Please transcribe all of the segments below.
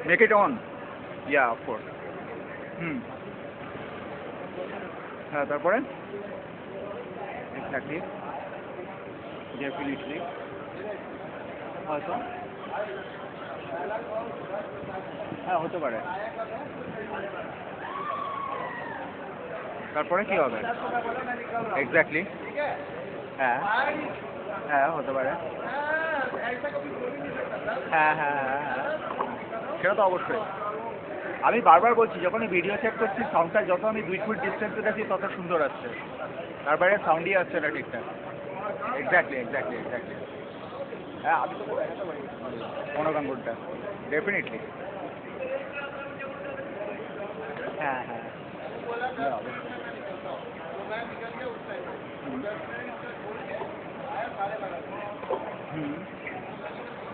Make it on, yeah of course. Hmm, হ্যাঁ তারপরে exactly, definitely হয়তো, হ্যাঁ হতে পারে। তারপরে কি হবে? এক্স্যাক্টলি, হ্যাঁ হ্যাঁ হতে পারে, হ্যাঁ হ্যাঁ হ্যাঁ হ্যাঁ, সেটা তো অবশ্যই। আমি বারবার বলছি, যখনই ভিডিও চেক করছি সাউন্ডটা যত আমি 2 ফুট ডিস্টেন্সে দেখি তত সুন্দর আসছে, তার বাইরে সাউন্ডই আসছে না ঠিকঠাক। এক্স্যাক্টলি এক্স্যাক্টলি এক্স্যাক্টলি, হ্যাঁ আমি তো দেখাতে পারি মনোগাঙ্গুরটা, ডেফিনেটলি। হ্যাঁ হ্যাঁ হ্যাঁ, অবশ্যই। হুম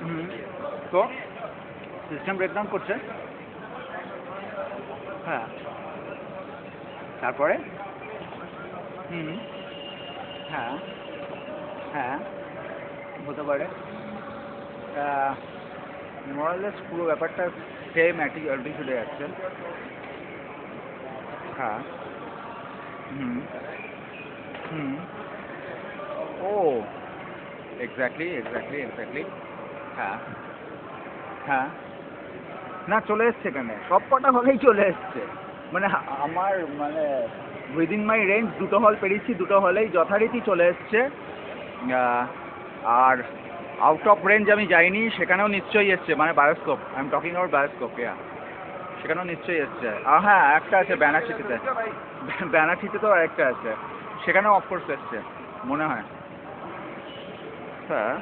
হুম, তো সিস্টেম ব্রেকডাউন করছে, হ্যাঁ তারপরে, হুম, হ্যাঁ হ্যাঁ হতে পারে। মোরালেস পুরো ব্যাপারটা সেম অ্যাটিটিউডে যাচ্ছে। হ্যাঁ, হুম হুম, ও এক্স্যাক্টলি এক্স্যাক্টলি এক্স্যাক্টলি, হ্যাঁ হ্যাঁ, না চলে এসছে এখানে, সব কটা হলেই চলে এসছে, মানে আমার মানে উইদিন মাই রেঞ্জ দুটো হল পেরিয়েছি, দুটো হলেই যথারীতি চলে এসছে। আর আউট অফ রেঞ্জ আমি যাইনি, সেখানেও নিশ্চয়ই এসছে, মানে bioscope, I am talking out bioscope, yeah সেখানেও নিশ্চয়ই এসছে। হ্যাঁ একটা আছে ব্যানাচিতে, ব্যানাচিতে তো একটা আছে, সেখানেও অফকোর্স এসছে মনে হয়। হ্যাঁ,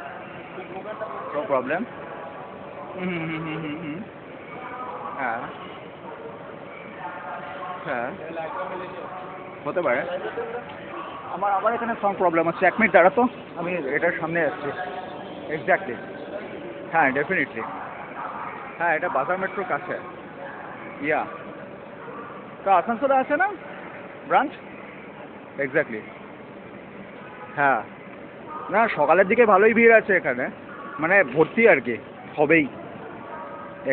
নো প্রবলেম। হুম হুম হুম হুম হুম হুম, হ্যাঁ হ্যাঁ হতে পারে। আমার আবার এখানে সাউন্ড প্রবলেম হচ্ছে, 1 মিনিট দাঁড়া তো, আমি এটার সামনে আসছি। এক্স্যাক্টলি, হ্যাঁ ডেফিনেটলি, হ্যাঁ এটা বাজার মেট্রোর কাছে, ইয়া তো আসানসোলে আছে না ব্রাঞ্চ? এক্স্যাক্টলি, হ্যাঁ না সকালের দিকে ভালোই ভিড় আছে এখানে, মানে ভর্তি আর কি, হবেই।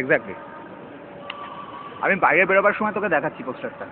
এক্স্যাক্টলি, আমি বাইরে বেরোবার সময় তোকে দেখাচ্ছি পোস্টারটা।